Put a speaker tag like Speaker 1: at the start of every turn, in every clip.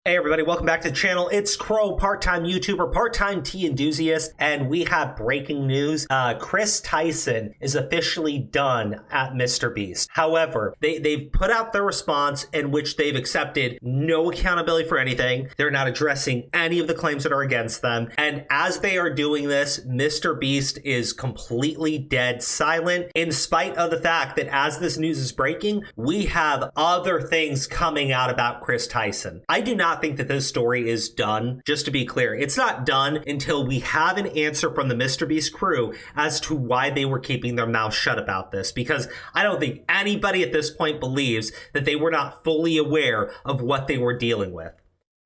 Speaker 1: Hey everybody, welcome back to the channel. It's Crow, part-time YouTuber, part-time tea enthusiast, and we have breaking news. Kris Tyson is officially done at MrBeast. However, they've put out their response in which they've accepted no accountability for anything. They're not addressing any of the claims that are against them. And as they are doing this, MrBeast is completely dead silent, in spite of the fact that as this news is breaking, we have other things coming out about Kris Tyson. I do not think that this story is done. Just to be clear, it's not done until we have an answer from the MrBeast crew as to why they were keeping their mouth shut about this, because I don't think anybody at this point believes that they were not fully aware of what they were dealing with.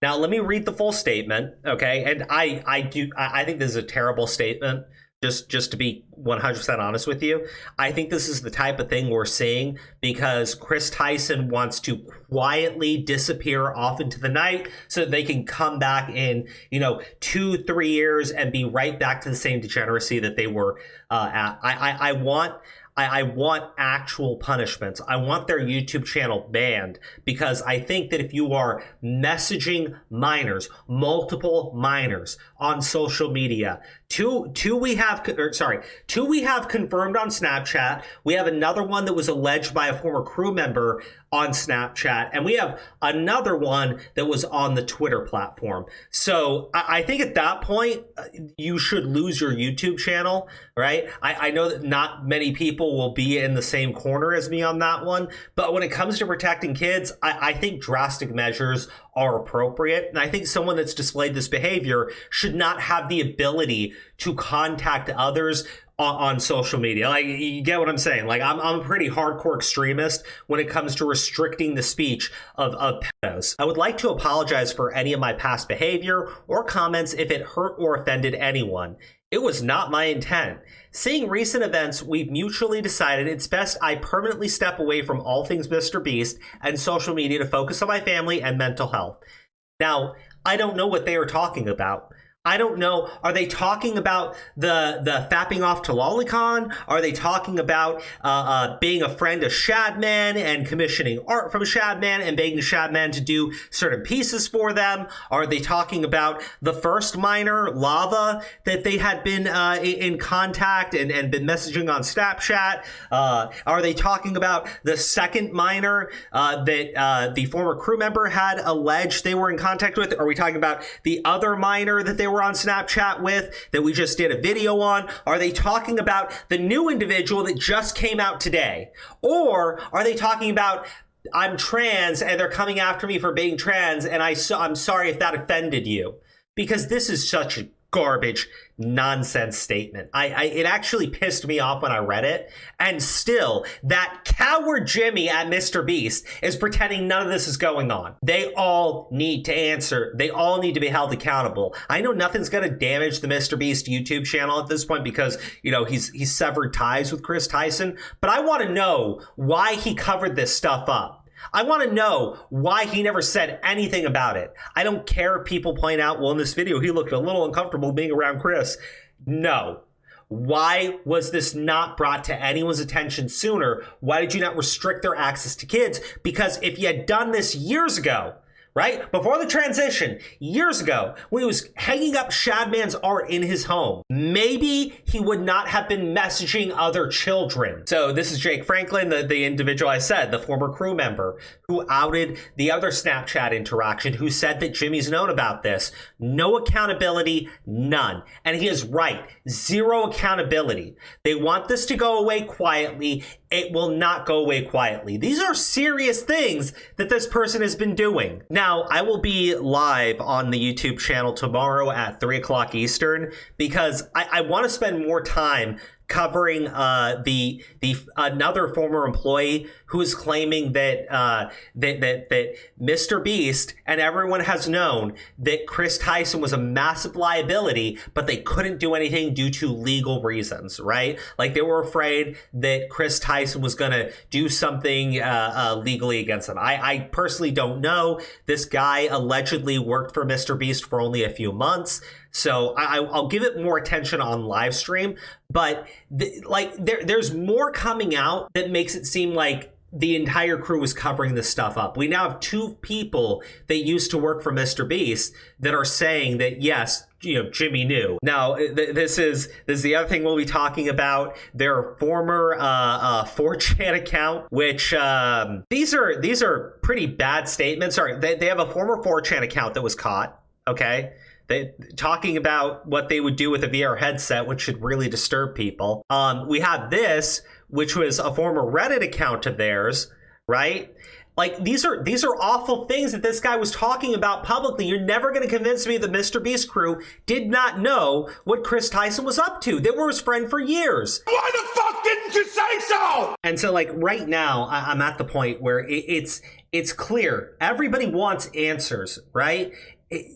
Speaker 1: Now, let me read the full statement, okay? And I think this is a terrible statement. Just to be 100% honest with you, I think this is the type of thing we're seeing because Kris Tyson wants to quietly disappear off into the night so that they can come back in, 2-3 years and be right back to the same degeneracy that they were at. I want actual punishments. I want their YouTube channel banned because I think that if you are messaging minors, multiple minors on social media, two we have confirmed on Snapchat. We have another one that was alleged by a former crew member on Snapchat, and we have another one that was on the Twitter platform. So I think at that point, you should lose your YouTube channel, right? I know that not many people will be in the same corner as me on that one, but when it comes to protecting kids, I think drastic measures are appropriate. And I think someone that's displayed this behavior should not have the ability to contact others on social media. Like, you get what I'm saying? Like, I'm a pretty hardcore extremist when it comes to restricting the speech of pedos. I would like to apologize for any of my past behavior or comments if it hurt or offended anyone. It was not my intent. Seeing recent events, we've mutually decided it's best I permanently step away from all things MrBeast and social media to focus on my family and mental health. Now, I don't know what they are talking about. I don't know. Are they talking about the fapping off to Lolicon? Are they talking about being a friend of Shadman and commissioning art from Shadman and begging Shadman to do certain pieces for them? Are they talking about the first minor, Lava, that they had been in contact and been messaging on Snapchat? Are they talking about the second minor that the former crew member had alleged they were in contact with? Are we talking about the other minor that they were on Snapchat with that we just did a video on? Are they talking about the new individual that just came out today? Or are they talking about I'm trans and they're coming after me for being trans and I'm sorry if that offended you? Because this is such a garbage nonsense statement. It actually pissed me off when I read it, and still that coward Jimmy at MrBeast is pretending none of this is going on. They all need to answer. They all need to be held accountable. I know nothing's going to damage the MrBeast YouTube channel at this point because he's severed ties with Kris Tyson, but I want to know why he covered this stuff up. I want to know why he never said anything about it. I don't care if people point out, well, in this video, he looked a little uncomfortable being around Kris. No. Why was this not brought to anyone's attention sooner? Why did you not restrict their access to kids? Because if you had done this years ago, right? Before the transition, years ago, when he was hanging up Shadman's art in his home, maybe he would not have been messaging other children. So this is Jake Franklin, the individual I said, the former crew member, who outed the other Snapchat interaction, who said that Jimmy's known about this. No accountability, none. And he is right, zero accountability. They want this to go away quietly. It will not go away quietly. These are serious things that this person has been doing. Now, I will be live on the YouTube channel tomorrow at 3 o'clock Eastern because I want to spend more time covering another former employee who is claiming that that MrBeast and everyone has known that Kris Tyson was a massive liability, but they couldn't do anything due to legal reasons, right? Like they were afraid that Kris Tyson was going to do something legally against them. I personally don't know. This guy allegedly worked for MrBeast for only a few months. So I'll give it more attention on live stream, but there's more coming out that makes it seem like the entire crew was covering this stuff up. We now have two people that used to work for MrBeast that are saying that, yes, Jimmy knew. Now, this is the other thing we'll be talking about. Their former 4chan account, which these are pretty bad statements. Sorry, they have a former 4chan account that was caught. Okay. Talking about what they would do with a VR headset, which should really disturb people. We have this, which was a former Reddit account of theirs, right? Like, these are awful things that this guy was talking about publicly. You're never going to convince me the MrBeast crew did not know what Kris Tyson was up to. They were his friend for years.
Speaker 2: Why the fuck didn't you say so?
Speaker 1: And so, like, right now, I'm at the point where it's clear. Everybody wants answers, right?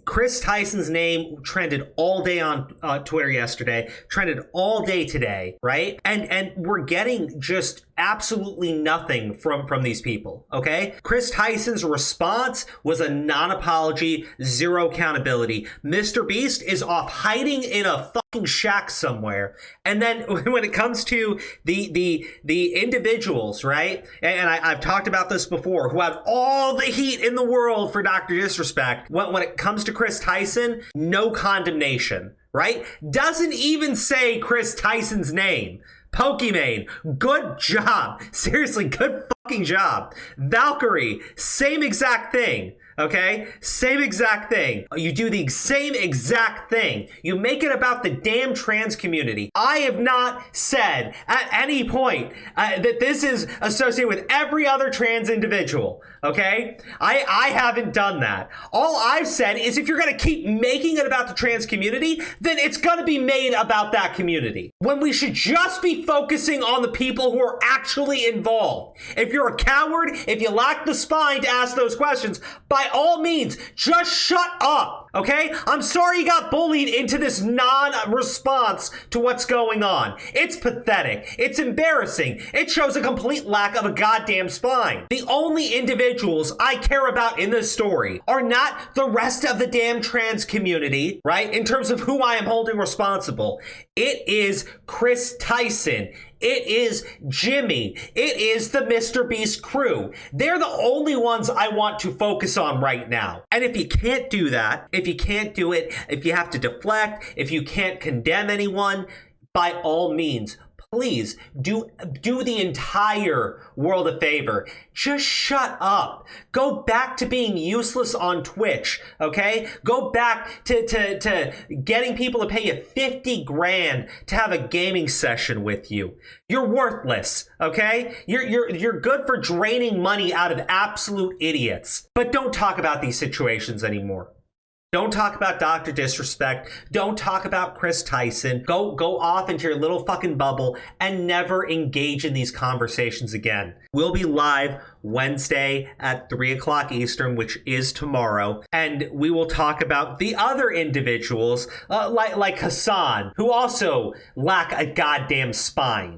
Speaker 1: Kris Tyson's name trended all day on Twitter yesterday, trended all day today, right? And we're getting just absolutely nothing from these people, okay? Kris Tyson's response was a non-apology, zero accountability. MrBeast is off hiding in a fucking shack somewhere. And then when it comes to the individuals, right? And I've talked about this before, who have all the heat in the world for Dr. Disrespect. When it comes to Kris Tyson, no condemnation, right? Doesn't even say Kris Tyson's name. Pokimane, good job. Seriously, good fucking job. Valkyrie, same exact thing. Okay? Same exact thing. You do the same exact thing. You make it about the damn trans community. I have not said at any point that this is associated with every other trans individual. Okay? I haven't done that. All I've said is if you're going to keep making it about the trans community, then it's going to be made about that community. When we should just be focusing on the people who are actually involved. If you're a coward, if you lack the spine to ask those questions, by all means, just shut up, okay? I'm sorry you got bullied into this non-response to what's going on. It's pathetic. It's embarrassing. It shows a complete lack of a goddamn spine. The only individuals I care about in this story are not the rest of the damn trans community, right? In terms of who I am holding responsible. It is Kris Tyson. It is Jimmy. It is the MrBeast crew. They're the only ones I want to focus on right now. And if you can't do that, if you can't do it, if you have to deflect, if you can't condemn anyone, by all means, please do the entire world a favor. Just shut up. Go back to being useless on Twitch, okay? Go back to getting people to pay you 50 grand to have a gaming session with you. You're worthless, okay? You're good for draining money out of absolute idiots. But don't talk about these situations anymore. Don't talk about Dr. Disrespect. Don't talk about Kris Tyson. Go off into your little fucking bubble and never engage in these conversations again. We'll be live Wednesday at 3 o'clock Eastern, which is tomorrow. And we will talk about the other individuals like Hassan, who also lack a goddamn spine.